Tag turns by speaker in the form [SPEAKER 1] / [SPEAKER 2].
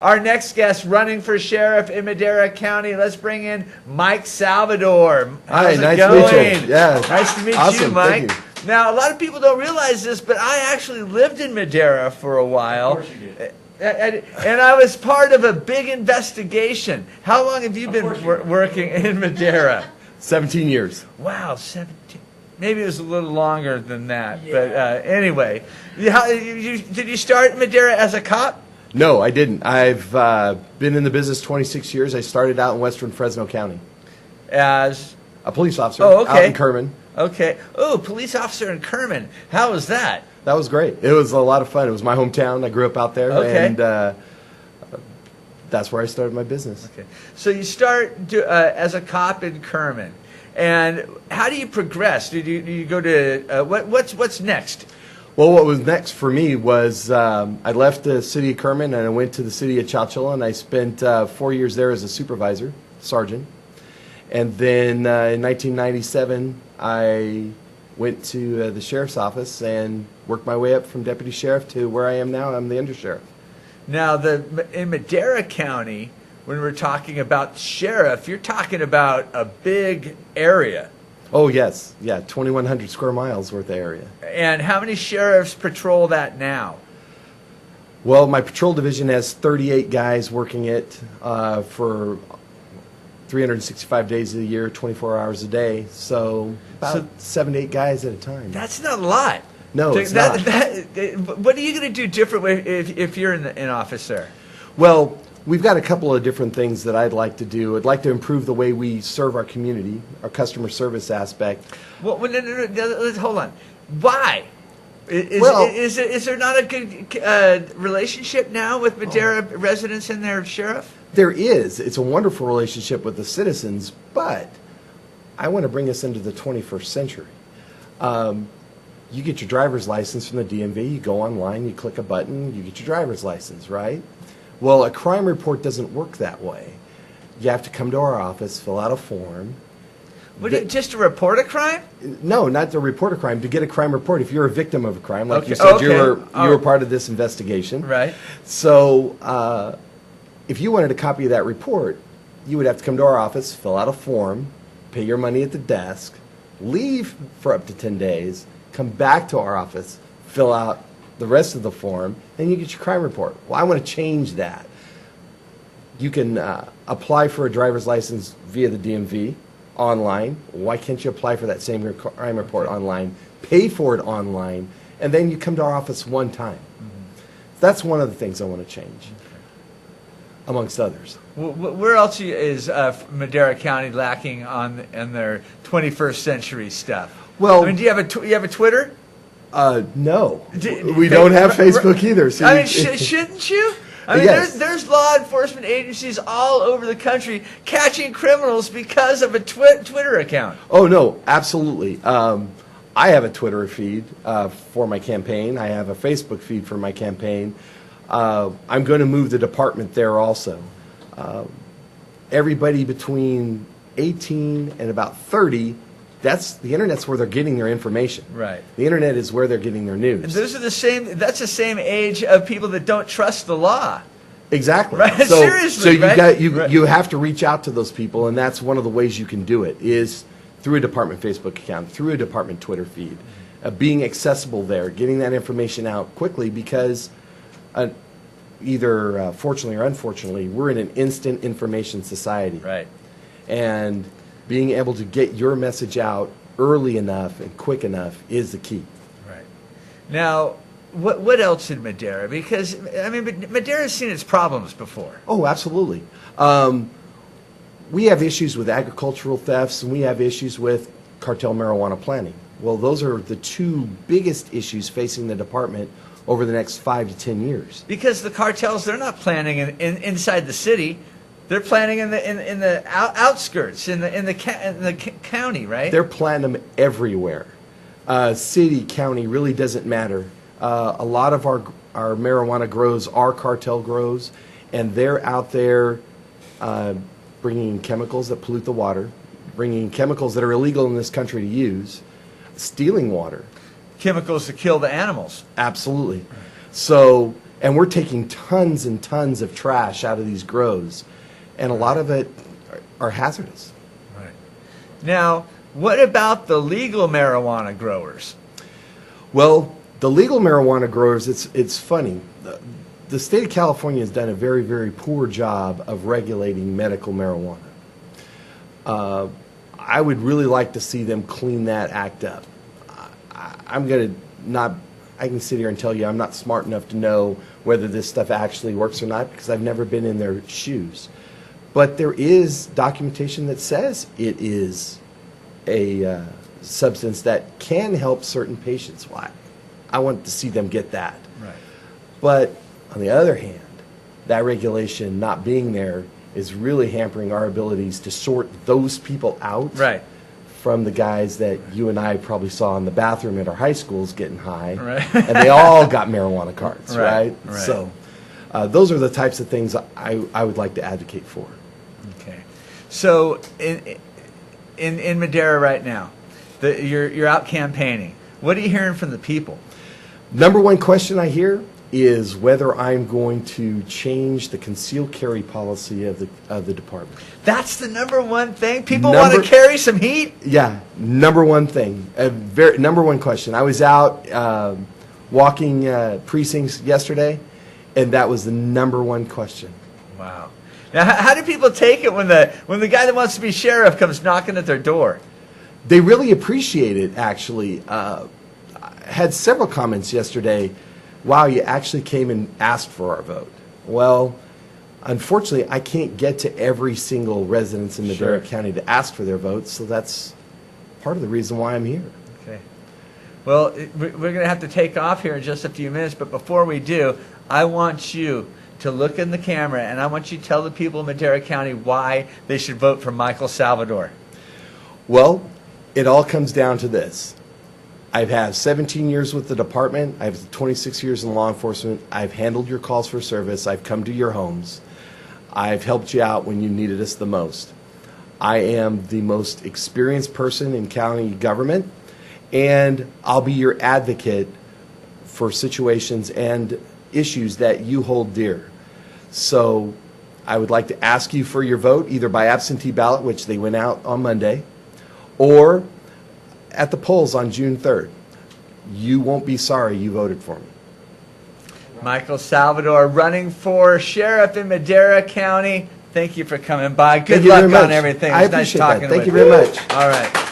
[SPEAKER 1] Our next guest running for sheriff in Madera County. Let's bring in Mike Salvador.
[SPEAKER 2] Hi,
[SPEAKER 1] How's
[SPEAKER 2] nice
[SPEAKER 1] it going?
[SPEAKER 2] to meet you. Yeah.
[SPEAKER 1] Nice to meet
[SPEAKER 2] Awesome.
[SPEAKER 1] you, Mike.
[SPEAKER 2] Thank you.
[SPEAKER 1] Now, a lot of people don't realize this, but I actually lived in Madera for a while.
[SPEAKER 3] Of course you did.
[SPEAKER 1] And I was part of a big investigation. How long have you been working in Madera?
[SPEAKER 2] 17 years.
[SPEAKER 1] Wow, 17. Maybe it was a little longer than that.
[SPEAKER 3] Yeah.
[SPEAKER 1] But anyway, did you start in Madera as a cop?
[SPEAKER 2] No, I didn't. I've been in the business 26 years. I started out in western Fresno County.
[SPEAKER 1] As?
[SPEAKER 2] A police officer
[SPEAKER 1] Oh, okay.
[SPEAKER 2] out in Kerman.
[SPEAKER 1] Okay. Oh, police officer in Kerman. How was that?
[SPEAKER 2] That was great. It was a lot of fun. It was my hometown. I grew up out there.
[SPEAKER 1] Okay.
[SPEAKER 2] And that's where I started my business.
[SPEAKER 1] Okay. So you start as a cop in Kerman. And how do you progress? Do you go to, what's next?
[SPEAKER 2] Well, what was next for me was I left the city of Kerman and I went to the city of Chowchilla, and I spent 4 years there as a supervisor, sergeant. And then in 1997, I went to the sheriff's office and worked my way up from deputy sheriff to where I am now. I'm the undersheriff.
[SPEAKER 1] Now, in Madera County, when we're talking about sheriff, you're talking about a big area.
[SPEAKER 2] Oh, yes. Yeah, 2,100 square miles worth of area.
[SPEAKER 1] And how many sheriffs patrol that now?
[SPEAKER 2] Well, my patrol division has 38 guys working it for 365 days of the year, 24 hours a day. So about 7 to 8 guys at a time.
[SPEAKER 1] That's not a lot.
[SPEAKER 2] No, it's not.
[SPEAKER 1] What are you going to do different if you're in office there?
[SPEAKER 2] Well, we've got a couple of different things that I'd like to do. I'd like to improve the way we serve our community, our customer service aspect.
[SPEAKER 1] Well, no, hold on. Why? Is there not a good relationship now with Madera residents and their sheriff?
[SPEAKER 2] There is. It's a wonderful relationship with the citizens, but I want to bring us into the 21st century. You get your driver's license from the DMV, you go online, you click a button, you get your driver's license, right? Well, a crime report doesn't work that way. You have to come to our office, fill out a form.
[SPEAKER 1] Just to report a crime?
[SPEAKER 2] No, not to report a crime, to get a crime report. If you're a victim of a crime, like you said, you were part of this investigation.
[SPEAKER 1] Right.
[SPEAKER 2] So if you wanted a copy of that report, you would have to come to our office, fill out a form, pay your money at the desk, leave for up to 10 days, come back to our office, fill out the rest of the form, and you get your crime report. Well, I want to change that. You can apply for a driver's license via the DMV online. Why can't you apply for that same crime report online, pay for it online, and then you come to our office one time? Mm-hmm. That's one of the things I want to change, amongst others.
[SPEAKER 1] Where else is Madera County lacking on their 21st century stuff?
[SPEAKER 2] Well,
[SPEAKER 1] I mean, do you have a Twitter?
[SPEAKER 2] No, we don't have Facebook either. So
[SPEAKER 1] I mean, shouldn't you? I mean,
[SPEAKER 2] yes.
[SPEAKER 1] there's law enforcement agencies all over the country catching criminals because of a Twitter account.
[SPEAKER 2] Oh, no, absolutely. I have a Twitter feed for my campaign. I have a Facebook feed for my campaign. I'm going to move the department there also. Everybody between 18 and about 30, the internet's where they're getting their information.
[SPEAKER 1] Right.
[SPEAKER 2] The internet is where they're getting their news.
[SPEAKER 1] And those are that's the same age of people that don't trust the law.
[SPEAKER 2] Exactly.
[SPEAKER 1] Right?
[SPEAKER 2] So,
[SPEAKER 1] Seriously,
[SPEAKER 2] you have to reach out to those people, and that's one of the ways you can do it is through a department Facebook account, through a department Twitter feed, being accessible there, getting that information out quickly, because either fortunately or unfortunately, we're in an instant information society.
[SPEAKER 1] Right.
[SPEAKER 2] And being able to get your message out early enough and quick enough is the key.
[SPEAKER 1] Right. Now, what else in Madera? Because, I mean, Madera's seen its problems before.
[SPEAKER 2] Oh, absolutely. We have issues with agricultural thefts, and we have issues with cartel marijuana planting. Well, those are the two biggest issues facing the department over the next 5 to 10 years.
[SPEAKER 1] Because the cartels, they're not planning inside the city. They're planning in the outskirts, in the county, right?
[SPEAKER 2] They're planting them everywhere. City, county really doesn't matter. A lot of our marijuana grows are cartel grows, and they're out there bringing chemicals that pollute the water, bringing chemicals that are illegal in this country to use, stealing water.
[SPEAKER 1] Chemicals to kill the animals.
[SPEAKER 2] Absolutely. So And we're taking tons and tons of trash out of these grows, and a lot of it are hazardous.
[SPEAKER 1] Right. Now, what about the legal marijuana growers?
[SPEAKER 2] Well, the legal marijuana growers, it's funny. The state of California has done a very, very poor job of regulating medical marijuana. I would really like to see them clean that act up. I'm going to not, I can sit here and tell you I'm not smart enough to know whether this stuff actually works or not because I've never been in their shoes. But there is documentation that says it is a substance that can help certain patients. Why? I want to see them get that.
[SPEAKER 1] Right.
[SPEAKER 2] But on the other hand, that regulation not being there is really hampering our abilities to sort those people out
[SPEAKER 1] Right.
[SPEAKER 2] from the guys that you and I probably saw in the bathroom at our high schools getting high.
[SPEAKER 1] Right.
[SPEAKER 2] And they all got marijuana cards,
[SPEAKER 1] Right,
[SPEAKER 2] right?
[SPEAKER 1] right.
[SPEAKER 2] So those are the types of things I would like to advocate for.
[SPEAKER 1] Okay. So in Madera right now, you're out campaigning. What are you hearing from the people?
[SPEAKER 2] Number one question I hear is whether I'm going to change the concealed carry policy of the department.
[SPEAKER 1] That's the number one thing? People want to carry some heat?
[SPEAKER 2] Yeah, number one thing. Number one question. I was out walking precincts yesterday, and that was the number one question.
[SPEAKER 1] Wow. Now, how do people take it when the guy that wants to be sheriff comes knocking at their door?
[SPEAKER 2] They really appreciate it, actually. I had several comments yesterday. Wow, you actually came and asked for our vote. Well, unfortunately, I can't get to every single resident in Madera County to ask for their votes, so that's part of the reason why I'm here.
[SPEAKER 1] Okay. Well, we're going to have to take off here in just a few minutes, but before we do, I want you to look in the camera, and I want you to tell the people of Madera County why they should vote for Michael Salvador.
[SPEAKER 2] Well, it all comes down to this. I've had 17 years with the department. I have 26 years in law enforcement. I've handled your calls for service. I've come to your homes. I've helped you out when you needed us the most. I am the most experienced person in county government, and I'll be your advocate for situations and issues that you hold dear. So I would like to ask you for your vote, either by absentee ballot, which they went out on Monday, or at the polls on June 3rd. You won't be sorry you voted for me.
[SPEAKER 1] Michael Salvador running for sheriff in Madera County. Thank you for coming by. Good luck on everything.
[SPEAKER 2] I
[SPEAKER 1] It's nice
[SPEAKER 2] appreciate that.
[SPEAKER 1] talking
[SPEAKER 2] Thank
[SPEAKER 1] with
[SPEAKER 2] you very much.
[SPEAKER 1] All right.